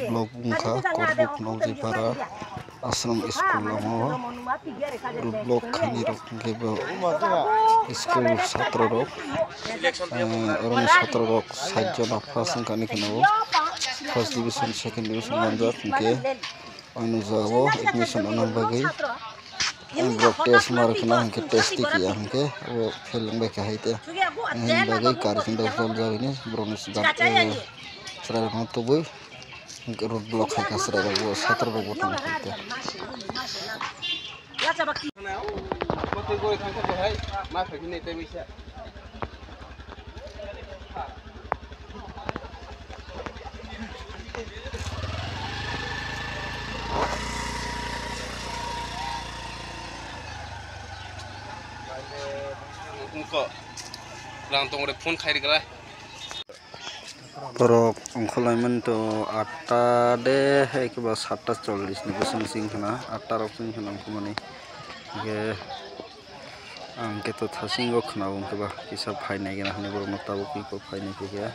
blok bungka korbuk naujipara asram school lamo blok khani rok gebo school satra rok orang satra rok sajjona first kani khano first division second division manjak ke anu jago admission anam bagi blok test mar khana ke test ki angke o film ba kahite bagi karjin dok jol jawini bronis dak serai moto boy road block hai ka serai bo satra rok botong khite ya coba kau tunggu ikan kau hai mas begini teh bisa kok langsung udah phone khai dikala Porok ongkolaiman to 8 de ke ba 7:40 ni besan sing khana 8 rok sing khana kumani ke angke to thasingo khana ong ke ba kisa phainai gena hani bor motabo ki ko phainai ke ya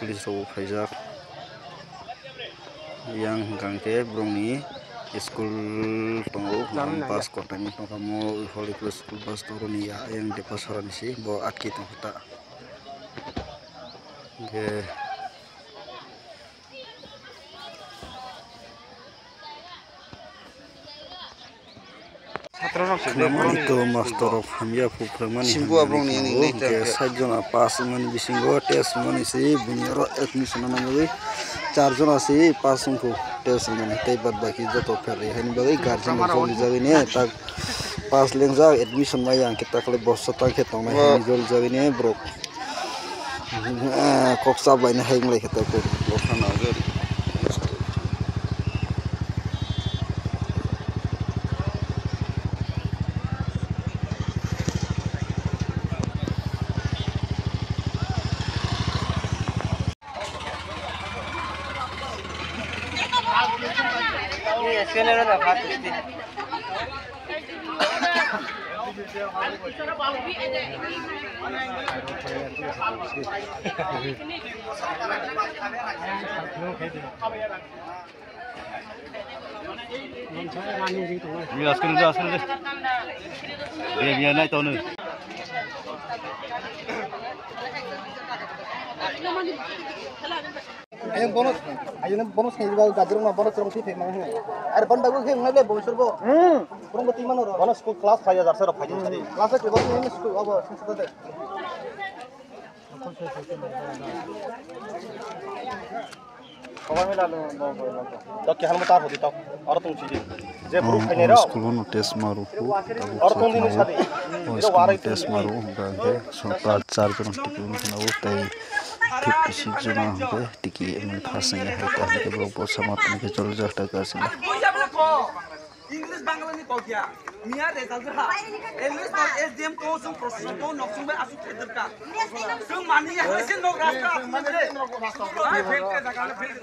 pulis ro phaijak yang gangke brongni school tongo pas kota ni kamu holy cross school bus turun ya yang di pasaran sih bawa aki tuh kita ge itu master of hamya pupramani simbu abrong ni ke sajjona pas mani bisingo tes mani sih bunyaro admission namoi 4 জন আছে 5 সংখ্যক test মানে তাই বাদ বাকি যত ফেরে হানি বাগৈ guardian জল যাবি নে তাক 5 লেংজা এডমিশন মাই আং কে তাকলে বর্ষ তা কে তং হানি জল যাবি নে ব্রক কক্সা বাইনে হাইং লাই খেতা কো লখানা গরি Sekarang ada apa tuh? Asal deh. Biar naik tahun ni. ayun bonus kay ba gadrong na bonus rong tipe mang he ar ban dagu he ngale bo surbo rong bati manor bonus school class 5000 sir 5000 sari class ke bo ni school abo sinsa de kawai mela lo to ke han mata hodi to और तुम चीज जे proof है रो school no test मारू और तुम दिन सादी जो वारे टेस्ट मारू गागे 4 जन टिकी ना वो तई 56 জন হবে টিকি এমন ফার্স্ট এ হয়তো আমাকে বড় সমাপ্ত নিকে চলে যাওয়াটা কাছে इंग्लिश बांग्ला नि कौकिया मिया रेजाल्ट हा इंग्लिश और एसडीएम को सुन प्रोसेस को नक्सुं बे आसु खेदर का जों मानि हसे नो रास्ता माने हाय फेल के जगह फेल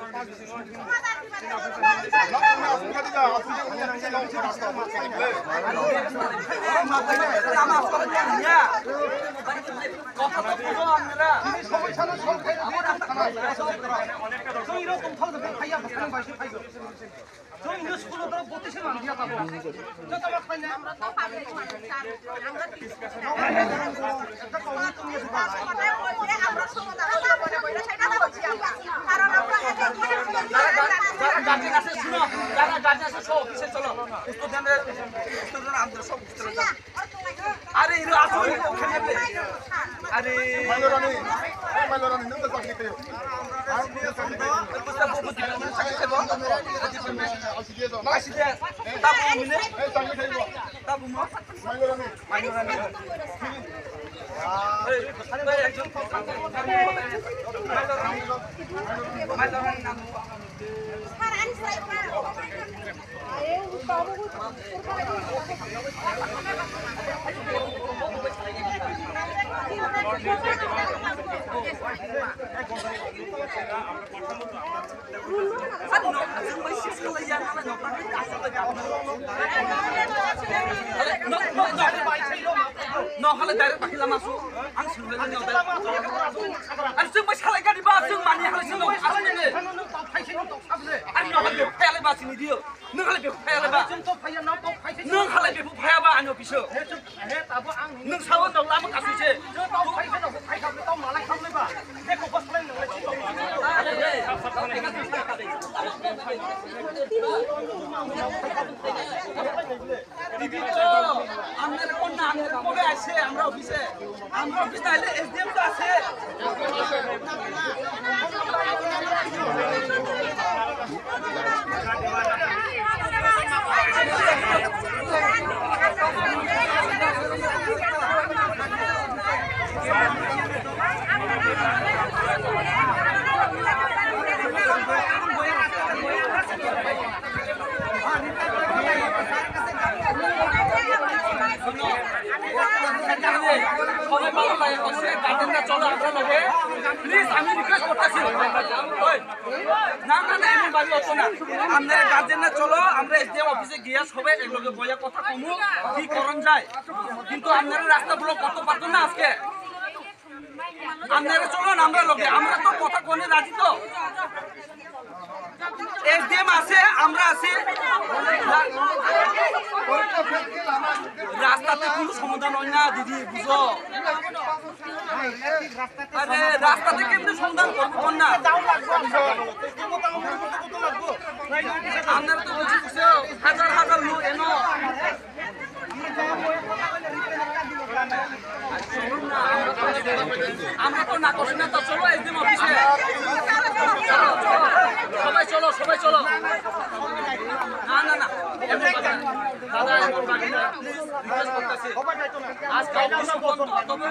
लामा मिया কথা তো বুঝো আমরা সবাই ছাড়া সব খাই আমার রাস্তা जों इरो दंफां जों फाइया बसनां बायसो फाइगो जों इंग्लिश स्कुलाव दा बतिसे मान दिया ताबो जों ताबा फाइना আমরা তো পাবো আমরা ডিসকাশन আমরা সমাধান বলে বলে সেটা বলছি আমরা কারণ আমরা যারা গার্জেন আছে শুনো যারা গার্জেন আছে সব অফিসে চলো স্টুডেন্ট আমরা সব বুঝতে আরে ইরো আসো ওখানে আরে মাইলোরানি নন্দা পাখি পেও Kita buat di mana sakit sebab, masih dia tabu ini, tabu mau, main No, kalau dari pakai lama masuk, angin sudah nyampe. Harusnya masalah kan di जों मानि हालायसिनो दं आरो नोङो आंनि हालाय फायालाय बासिनि दियो नों हालाय बेखौ फायालाय बा नों हालाय बेखौ फायाबा आंनि अफिसो नों सावन दं लामा गासैसो আমাদের কোন না আমাদের কবে আসে আমরা অফিসে আইলে এসডিএম তো আছে সবাই ভালো লাগে করছে গার্জেনরা চলো আমরা লগে প্লিজ আমি রিকোয়েস্ট করতেছি না না না এমন বাড়ি হতো না আপনারা গার্জেনরা চলো আমরা এসডিএম অফিসে গিয়ে সবাই এর লগে বইয়া কথা কমু কি করণ যায় কিন্তু আপনারা রাস্তা ব্লক করতে পারতো না আজকে আপনারা চলুন আমরা লগে আমরা তো কথা কোনে রাজি তো এসডিএম আছে আমরা আছি রাস্তাতে কোনো সমাধান হয় না দিদি বুঝো আরে রাস্তাতে কেমনি সমাধান করবো না আপনারা তো বলছি হাজার হাজার লোক এনো আমরা তো না করছি না তো চলো এসডিএম অফিসে সবাই চলো সবাই চলো না না না দাদা এমন বাকি না রিকোয়েস্ট করতেছি আজকে অফিস বন্ধ তবে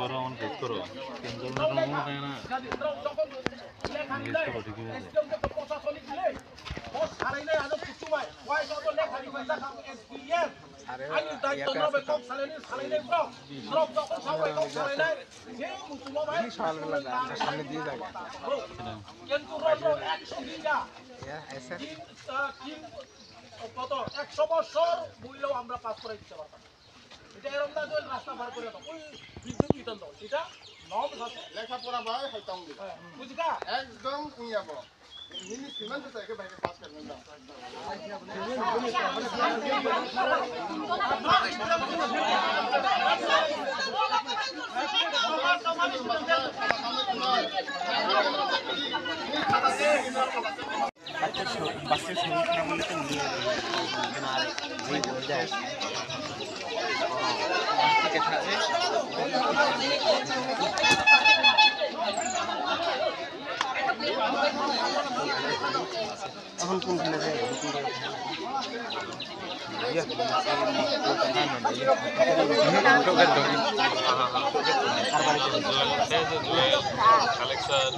করো আমার ভেদ করো তিন ধরনের রঙও দেয় না ভেদ করো ঠিক আছে সামনে দিয়ে যাবে কত 100 বছর মূল্য আমরা পাস করে দিতে পারতাম এটা এরকম না যে রাস্তা পার করে দাও ওই বিদ্যুৎ বিতরণ দাও এটা নব আছে লেখাপড়া ভাই হাইতাম দি বুঝিকা একদম উইয়াব মিনি সিমেন্ট তো একে বাইরে পাস করবেন না বাসের সঙ্গে বলে তো নিয়ে যায় এখন কোনখানে যায় collection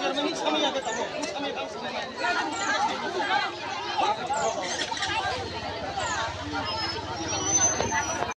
Cermin ini sama ya,